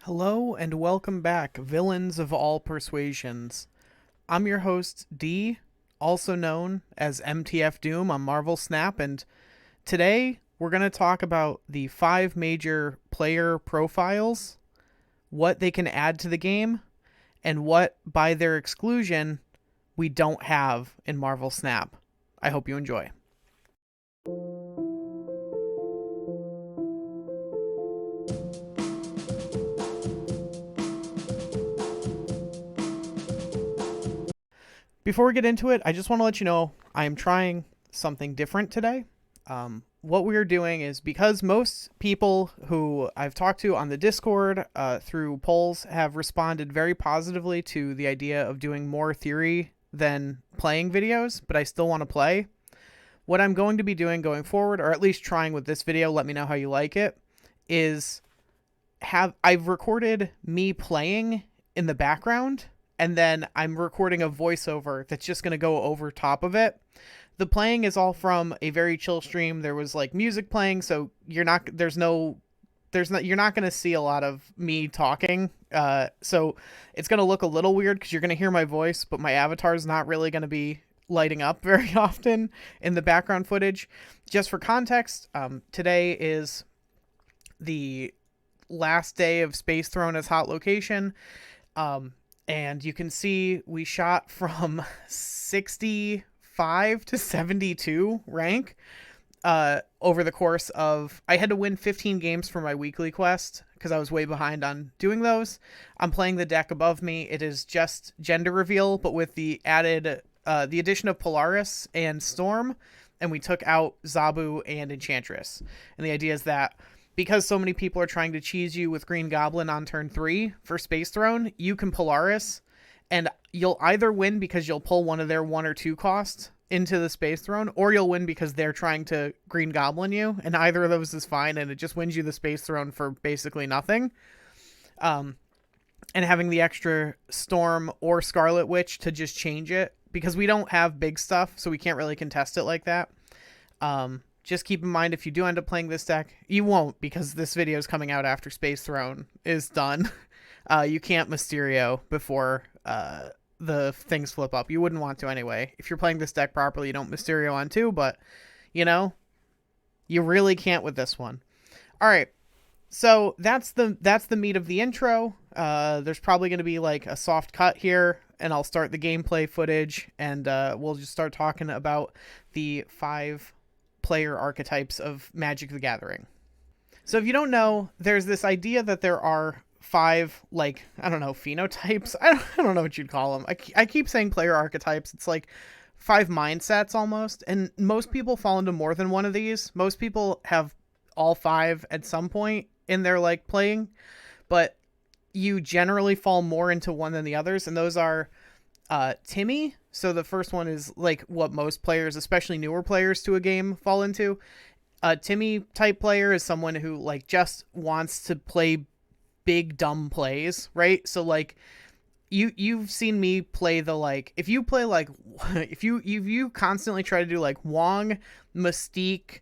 Hello and welcome back, villains of all persuasions. I'm your host, D, also known as MTF Doom on Marvel Snap, and today we're going to talk about the 5 major player profiles, what they can add to the game, and what, by their exclusion, we don't have in Marvel Snap. I hope you enjoy. Before we get into it, I just want to let you know I am trying something different today. What we are doing is, because most people who I've talked to on the Discord through polls have responded very positively to the idea of doing more theory than playing videos, but I still want to play. What I'm going to be doing going forward, or at least trying with this video, let me know how you like it, is I've recorded me playing in the background, and then I'm recording a voiceover that's just going to go over top of it. The playing is all from a very chill stream. There was like music playing, so you're not going to see a lot of me talking. So it's going to look a little weird because you're going to hear my voice, but my avatar is not really going to be lighting up very often in the background footage. Just for context, today is the last day of Space Throne as hot location. And you can see we shot from 65 to 72 rank over the course of... I had to win 15 games for my weekly quest because I was way behind on doing those. I'm playing the deck above me. It is just gender reveal, but with the addition of Polaris and Storm, and we took out Zabu and Enchantress. And the idea is that because so many people are trying to cheese you with Green Goblin on turn 3 for Space Throne, you can Polaris, and you'll either win because you'll pull one of their 1 or 2 costs into the Space Throne, or you'll win because they're trying to Green Goblin you, and either of those is fine, and it just wins you the Space Throne for basically nothing. And having the extra Storm or Scarlet Witch to just change it, because we don't have big stuff, so we can't really contest it like that. Just keep in mind, if you do end up playing this deck, you won't, because this video is coming out after Space Throne is done. You can't Mysterio before the things flip up. You wouldn't want to anyway. If you're playing this deck properly, you don't Mysterio on 2, but, you know, you really can't with this one. All right, so that's the meat of the intro. There's probably going to be like a soft cut here, and I'll start the gameplay footage, and we'll just start talking about the 5 player archetypes of Magic the Gathering. So if you don't know, there's this idea that there are 5, like, I don't know, phenotypes. I don't know what you'd call them. I keep saying player archetypes. It's like 5 mindsets almost, and most people fall into more than one of these. Most people have all 5 at some point in their like playing, but you generally fall more into one than the others, and those are Timmy. So the first one is like what most players, especially newer players to a game, fall into. Timmy type player is someone who like just wants to play big dumb plays, right? So like you've seen me play the like, if you play like if you constantly try to do like Wong, Mystique,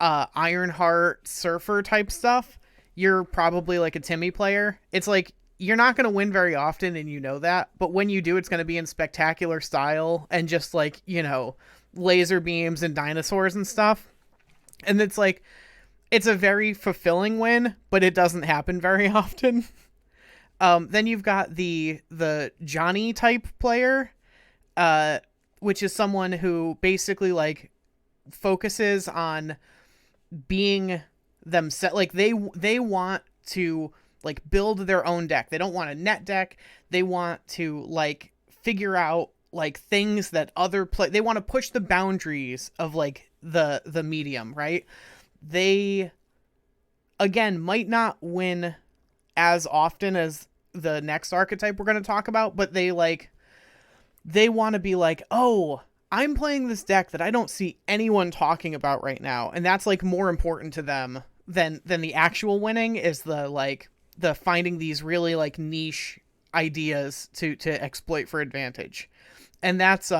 Ironheart, Surfer type stuff, you're probably like a Timmy player. It's like you're not going to win very often, and you know that, but when you do, it's going to be in spectacular style and just like, you know, laser beams and dinosaurs and stuff. And it's like, it's a very fulfilling win, but it doesn't happen very often. Then you've got the Johnny type player, which is someone who basically like focuses on being themselves. Like they want to like build their own deck. They don't want a net deck. They want to like figure out like things that they want to push the boundaries of like the medium, right? They again might not win as often as the next archetype we're going to talk about, but they want to be like, "Oh, I'm playing this deck that I don't see anyone talking about right now." And that's like more important to them than the actual winning, is the finding these really like niche ideas to exploit for advantage. And that's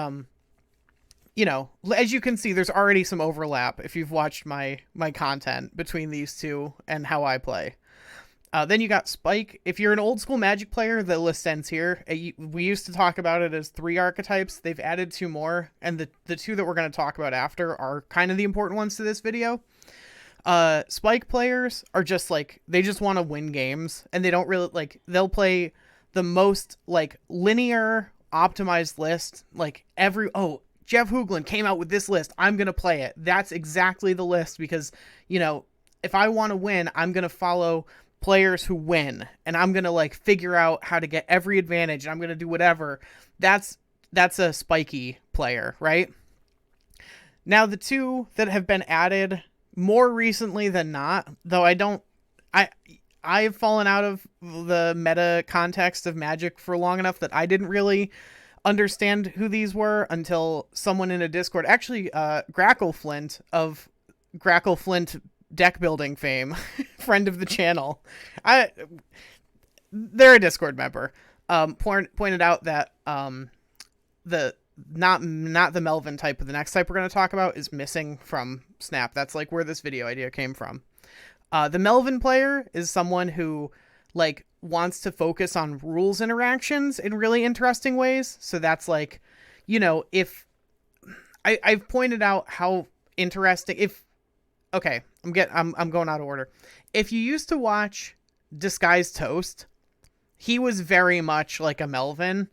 you know, as you can see, there's already some overlap if you've watched my content between these two and how I play. Then you got Spike. If you're an old school Magic player, the list ends here. We used to talk about it as 3 archetypes. They've added 2 more, and the 2 that we're going to talk about after are kind of the important ones to this video. Spike players are just like, they just want to win games, and they don't really, like, they'll play the most, like, linear, optimized list. Like, Jeff Hoogland came out with this list, I'm going to play it. That's exactly the list, because, you know, if I want to win, I'm going to follow players who win, and I'm going to, like, figure out how to get every advantage, and I'm going to do whatever. That's a spiky player, right? Now, the 2 that have been added more recently than not, though I've fallen out of the meta context of Magic for long enough that I didn't really understand who these were until someone in a Discord, actually, Grackleflint of Grackleflint deck building fame, friend of the channel, they're a Discord member, pointed out that the not the Melvin type, but the next type we're going to talk about is missing from Snap. That's like where this video idea came from. The Melvin player is someone who, like, wants to focus on rules interactions in really interesting ways. So that's like, you know, if I've pointed out how interesting, I'm going out of order. If you used to watch Disguised Toast, he was very much like a Melvin.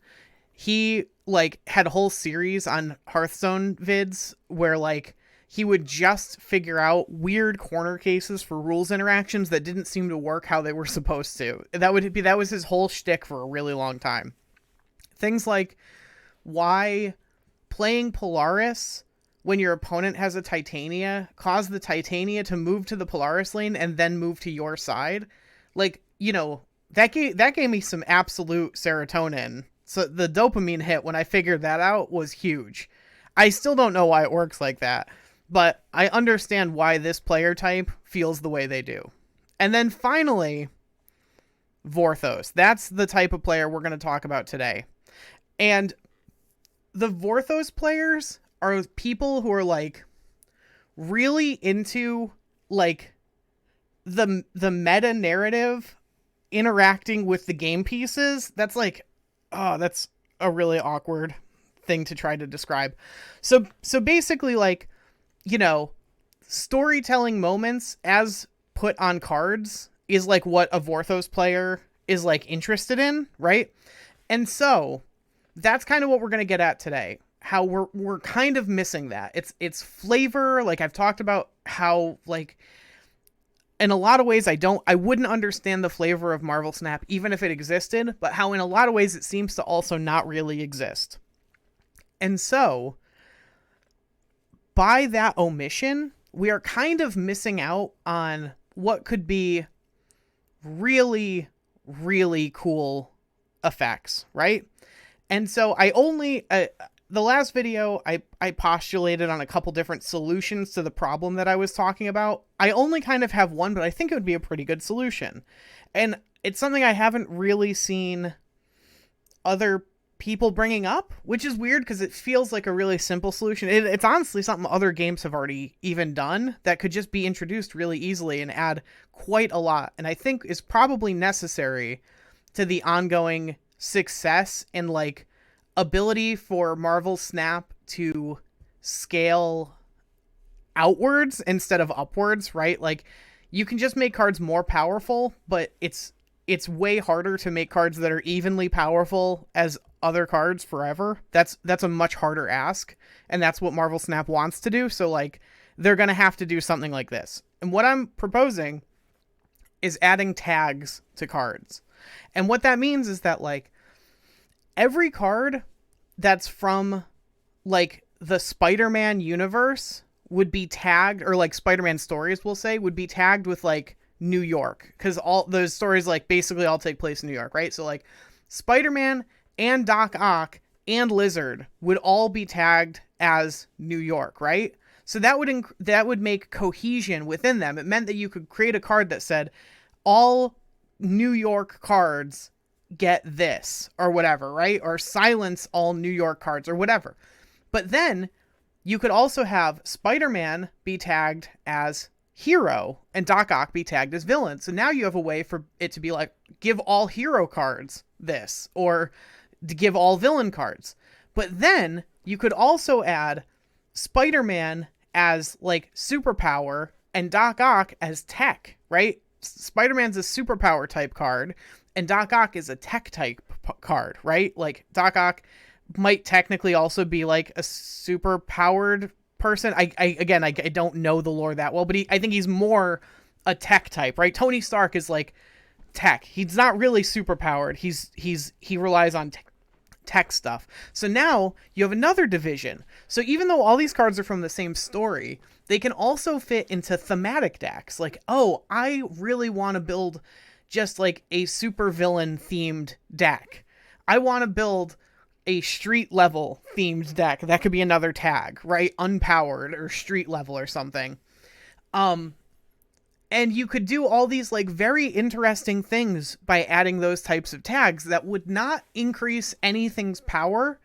He, like, had a whole series on Hearthstone vids where, like, he would just figure out weird corner cases for rules interactions that didn't seem to work how they were supposed to. That was his whole shtick for a really long time. Things like why playing Polaris when your opponent has a Titania cause the Titania to move to the Polaris lane and then move to your side. Like, you know, that gave me some absolute serotonin. So the dopamine hit when I figured that out was huge. I still don't know why it works like that, but I understand why this player type feels the way they do. And then finally, Vorthos. That's the type of player we're going to talk about today. And the Vorthos players are people who are, like, really into, like, the meta narrative interacting with the game pieces. That's like, that's a really awkward thing to try to describe. So basically, like, you know, storytelling moments as put on cards is, like, what a Vorthos player is, like, interested in, right? And so that's kind of what we're going to get at today. How we're kind of missing that. It's flavor. Like, I've talked about how, like, in a lot of ways, I wouldn't understand the flavor of Marvel Snap even if it existed, but how in a lot of ways it seems to also not really exist. And so, by that omission, we are kind of missing out on what could be really, really cool effects, right? And so the last video, I postulated on a couple different solutions to the problem that I was talking about. I only kind of have one, but I think it would be a pretty good solution. And it's something I haven't really seen other people bringing up, which is weird because it feels like a really simple solution. It's honestly something other games have already even done that could just be introduced really easily and add quite a lot. And I think is probably necessary to the ongoing success and, like, ability for Marvel Snap to scale outwards instead of upwards, right? Like, you can just make cards more powerful, but it's way harder to make cards that are evenly powerful as other cards forever. That's a much harder ask, and that's what Marvel Snap wants to do. So, like, they're going to have to do something like this. And what I'm proposing is adding tags to cards. And what that means is that, like, every card that's from, like, the Spider-Man universe would be tagged, or, like, Spider-Man stories, we'll say, would be tagged with, like, New York. Because all those stories, like, basically all take place in New York, right? So, like, Spider-Man and Doc Ock and Lizard would all be tagged as New York, right? So that would make cohesion within them. It meant that you could create a card that said, all New York cards get this or whatever, right? Or silence all New York cards or whatever. But then you could also have Spider-Man be tagged as hero and Doc Ock be tagged as villain. So now you have a way for it to be like, give all hero cards this, or to give all villain cards. But then you could also add Spider-Man as like superpower and Doc Ock as tech, right? Spider-Man's a superpower type card and Doc Ock is a tech type card, right? Like Doc Ock might technically also be like a super powered person. I don't know the lore that well, but I think he's more a tech type, right? Tony Stark is like tech. He's not really super powered. He relies on tech stuff. So now you have another division. So even though all these cards are from the same story, they can also fit into thematic decks. Like, oh, I really want to build just like a super villain themed deck. I want to build a street level themed deck. That could be another tag, right? Unpowered or street level or something. And you could do all these like very interesting things by adding those types of tags that would not increase anything's power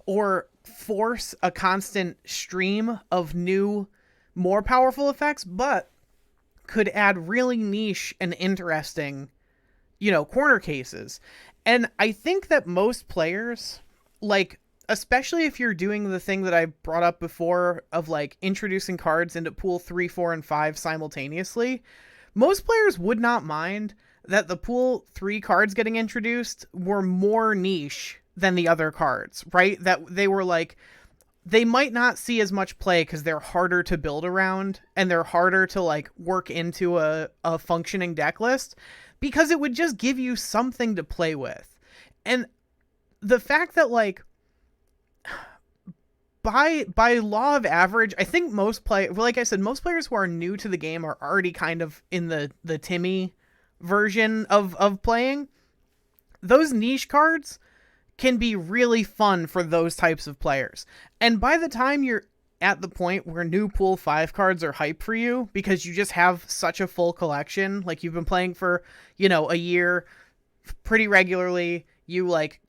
or force a constant stream of new, more powerful effects, but could add really niche and interesting, corner cases. And I think that most players, like, especially if you're doing the thing that I brought up before of like introducing cards into pool 3, 4, and 5 simultaneously, most players would not mind that the pool 3 cards getting introduced were more niche than the other cards, right? That they were like, they might not see as much play because they're harder to build around and they're harder to like work into a functioning deck list, because it would just give you something to play with. And the fact that like, by law of average, I think most like I said, most players who are new to the game are already kind of in the Timmy version of playing. Those niche cards can be really fun for those types of players. And by the time you're at the point where new pool 5 cards are hype for you because you just have such a full collection, like you've been playing for, a year pretty regularly, you like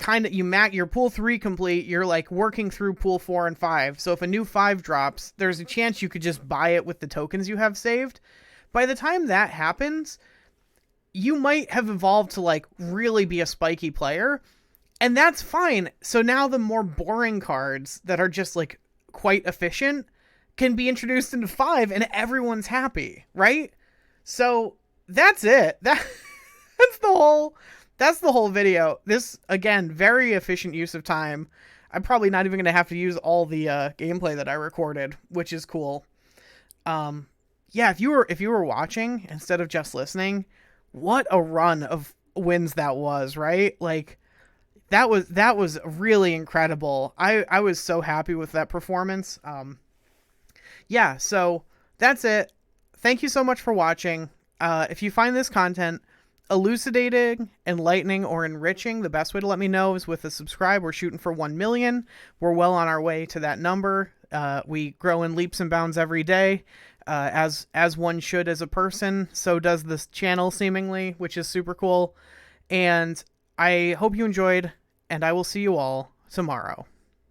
your pool 3 complete, you're like working through pool 4 and 5. So if a new 5 drops, there's a chance you could just buy it with the tokens you have saved. By the time that happens, you might have evolved to like really be a spiky player, and that's fine. So now the more boring cards that are just like quite efficient can be introduced into 5 and everyone's happy, right? So that's it. That's the whole video. This, again, very efficient use of time. I'm probably not even going to have to use all the gameplay that I recorded, which is cool. Yeah, if you were watching instead of just listening, what a run of wins that was, right? Like, that was really incredible. I was so happy with that performance. Yeah, so that's it. Thank you so much for watching. If you find this content elucidating, enlightening, or enriching, the best way to let me know is with a subscribe. We're shooting for 1 million. We're well on our way to that number. We grow in leaps and bounds every day, as one should as a person. So does this channel, seemingly, which is super cool. And I hope you enjoyed, and I will see you all tomorrow.